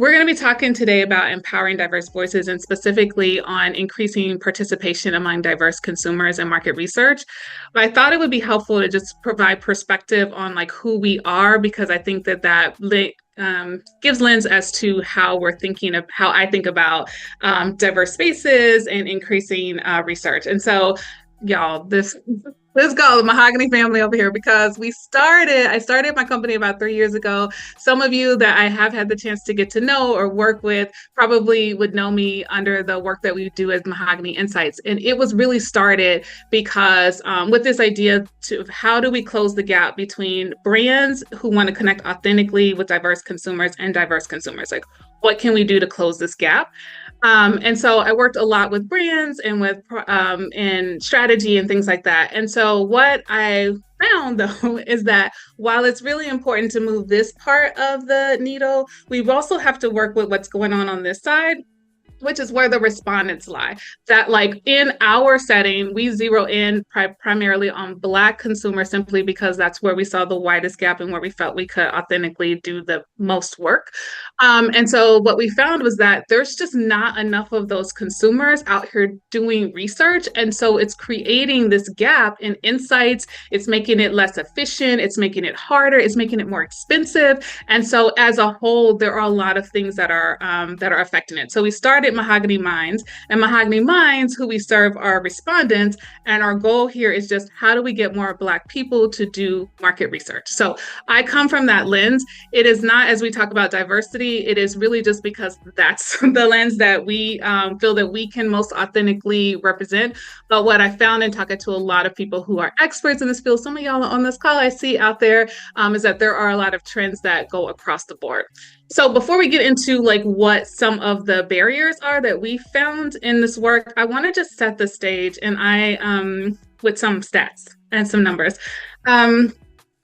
We're going to be talking today about empowering diverse voices and specifically on increasing participation among diverse consumers in market research. But I thought it would be helpful to just provide perspective on like who we are, because I think that gives lens as to how we're thinking of how I think about diverse spaces and increasing research. And so, y'all, this go the mahogany family over here because I started my company about 3 years ago. Some of you that I have had the chance to get to know or work with probably would know me under the work that we do as Mahogany Insights. And it was really started because with this idea to how do we close the gap between brands who want to connect authentically with diverse consumers and diverse consumers? Like, what can we do to close this gap? And so I worked a lot with brands and with in strategy and things like that. And so what I found though is that while it's really important to move this part of the needle, we also have to work with what's going on this side, which is where the respondents lie. That like in our setting, we zero in primarily on Black consumers simply because that's where we saw the widest gap and where we felt we could authentically do the most work. And so what we found was that there's just not enough of those consumers out here doing research. And so it's creating this gap in insights. It's making it less efficient. It's making it harder. It's making it more expensive. And so as a whole, there are a lot of things that are affecting it. So we started Mahogany Minds, and Mahogany Minds, who we serve, are respondents. And our goal here is just how do we get more Black people to do market research? So I come from that lens. It is not, as we talk about diversity, it is really just because that's the lens that we feel that we can most authentically represent. But what I found in talking to a lot of people who are experts in this field, some of y'all on this call I see out there, is that there are a lot of trends that go across the board. So before we get into like what some of the barriers are that we found in this work, I want to just set the stage and with some stats and some numbers.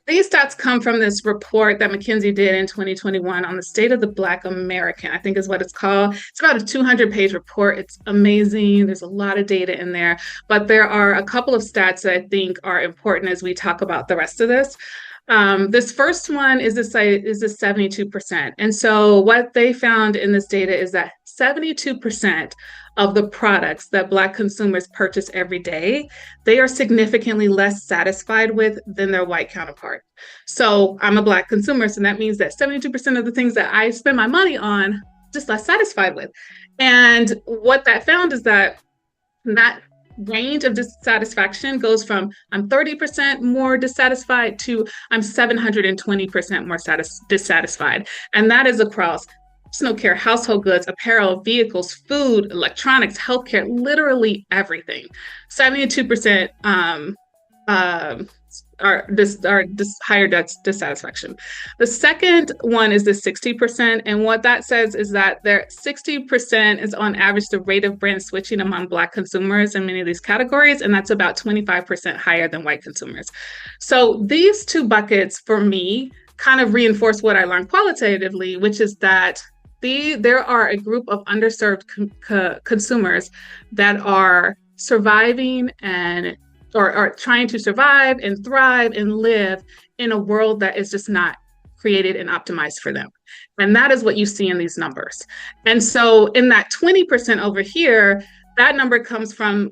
These stats come from this report that McKinsey did in 2021 on the state of the Black American, I think is what it's called. It's about a 200-page report. It's amazing. There's a lot of data in there, but there are a couple of stats that I think are important as we talk about the rest of this. This first one is this 72%. And so what they found in this data is that 72% of the products that Black consumers purchase every day, they are significantly less satisfied with than their white counterpart. So I'm a Black consumer, so that means that 72% of the things that I spend my money on, just less satisfied with. And what that found is that range of dissatisfaction goes from I'm 30% more dissatisfied to I'm 720% more dissatisfied. And that is across personal care, household goods, apparel, vehicles, food, electronics, healthcare, literally everything. 72% are higher dissatisfaction. The second one is the 60%. And what that says is that 60% is on average the rate of brand switching among Black consumers in many of these categories. And that's about 25% higher than white consumers. So these two buckets for me kind of reinforce what I learned qualitatively, which is that there are a group of underserved consumers that are surviving and or are trying to survive and thrive and live in a world that is just not created and optimized for them. And that is what you see in these numbers. And so in that 20% over here, that number comes from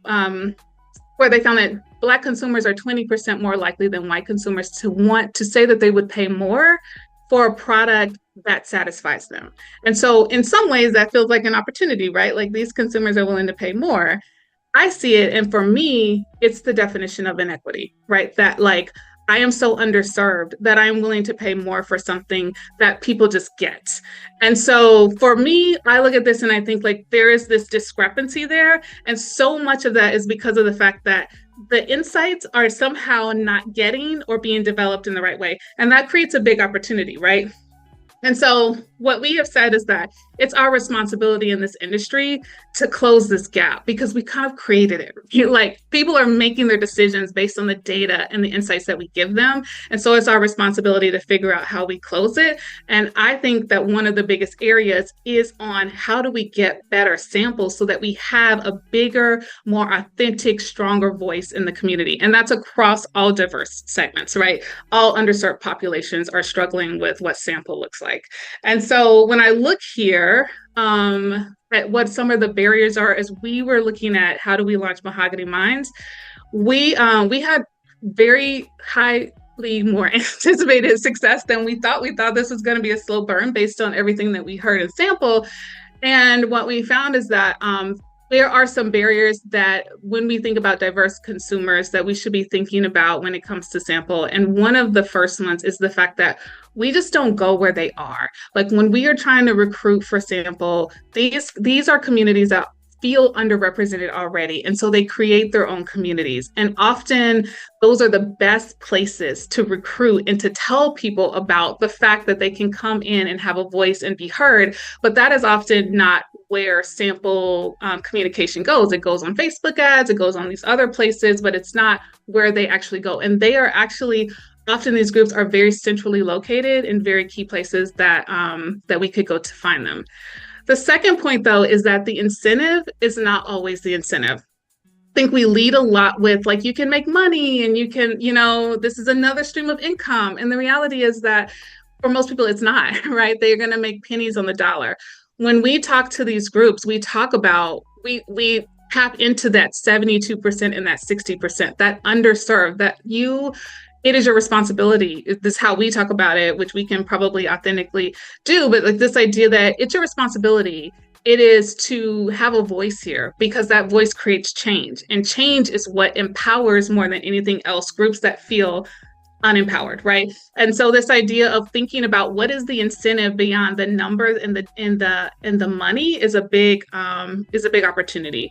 where they found that Black consumers are 20% more likely than white consumers to want to say that they would pay more for a product that satisfies them. And so in some ways that feels like an opportunity, right? Like these consumers are willing to pay more. I see it, and for me, it's the definition of inequity, right? That like, I am so underserved that I'm willing to pay more for something that people just get. And so for me, I look at this and I think like there is this discrepancy there. And so much of that is because of the fact that the insights are somehow not getting or being developed in the right way. And that creates a big opportunity, right? And so what we have said is that it's our responsibility in this industry to close this gap because we kind of created it. Like people are making their decisions based on the data and the insights that we give them. And so it's our responsibility to figure out how we close it. And I think that one of the biggest areas is on how do we get better samples so that we have a bigger, more authentic, stronger voice in the community. And that's across all diverse segments, right? All underserved populations are struggling with what sample looks like. And so so when I look here at what some of the barriers are, as we were looking at how do we launch Mahogany Minds, we had very highly more anticipated success than we thought. We thought this was going to be a slow burn based on everything that we heard and sample. And what we found is that there are some barriers that when we think about diverse consumers that we should be thinking about when it comes to sample. And one of the first ones is the fact that we just don't go where they are. Like when we are trying to recruit for sample, these are communities that feel underrepresented already. And so they create their own communities. And often those are the best places to recruit and to tell people about the fact that they can come in and have a voice and be heard. But that is often not where sample communication goes. It goes on Facebook ads, it goes on these other places, but it's not where they actually go. And they are actually often these groups are very centrally located in very key places that that we could go to find them. The second point, though, is that the incentive is not always the incentive. I think we lead a lot with like, you can make money and you can, this is another stream of income. And the reality is that for most people, it's not, right? They're going to make pennies on the dollar. When we talk to these groups, we talk about, we tap into that 72% and that 60%, that underserved, it is your responsibility. This is how we talk about it, which we can probably authentically do. But like this idea that it's your responsibility, it is to have a voice here because that voice creates change. And change is what empowers more than anything else groups that feel unempowered, right? And so this idea of thinking about what is the incentive beyond the numbers and the money is a big opportunity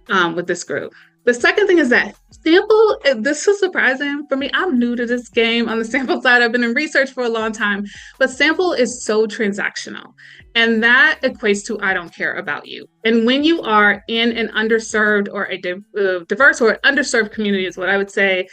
with this group. The second thing is that sample, this was surprising for me. I'm new to this game on the sample side. I've been in research for a long time, but sample is so transactional. And that equates to, I don't care about you. And when you are in an underserved or a diverse or underserved community is what I would say,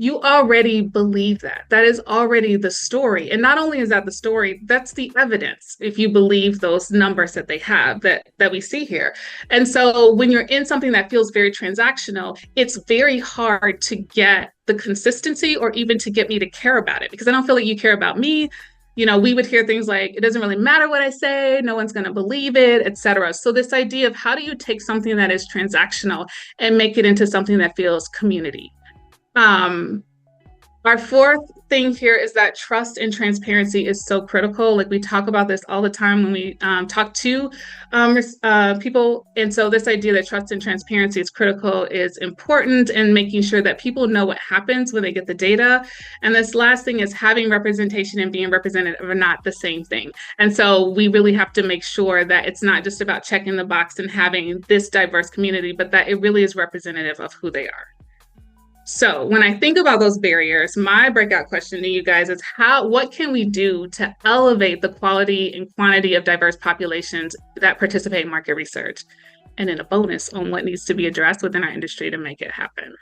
you already believe that. That is already the story. And not only is that the story, that's the evidence, if you believe those numbers that they have that we see here. And so when you're in something that feels very transactional, it's very hard to get the consistency or even to get me to care about it because I don't feel like you care about me. We would hear things like, it doesn't really matter what I say, no one's going to believe it, etc. So this idea of how do you take something that is transactional and make it into something that feels community? Our fourth thing here is that trust and transparency is so critical. Like we talk about this all the time when we talk to people. And so this idea that trust and transparency is critical is important in making sure that people know what happens when they get the data. And this last thing is having representation and being represented are not the same thing. And so we really have to make sure that it's not just about checking the box and having this diverse community, but that it really is representative of who they are. So when I think about those barriers, my breakout question to you guys is what can we do to elevate the quality and quantity of diverse populations that participate in market research? And then a bonus on what needs to be addressed within our industry to make it happen.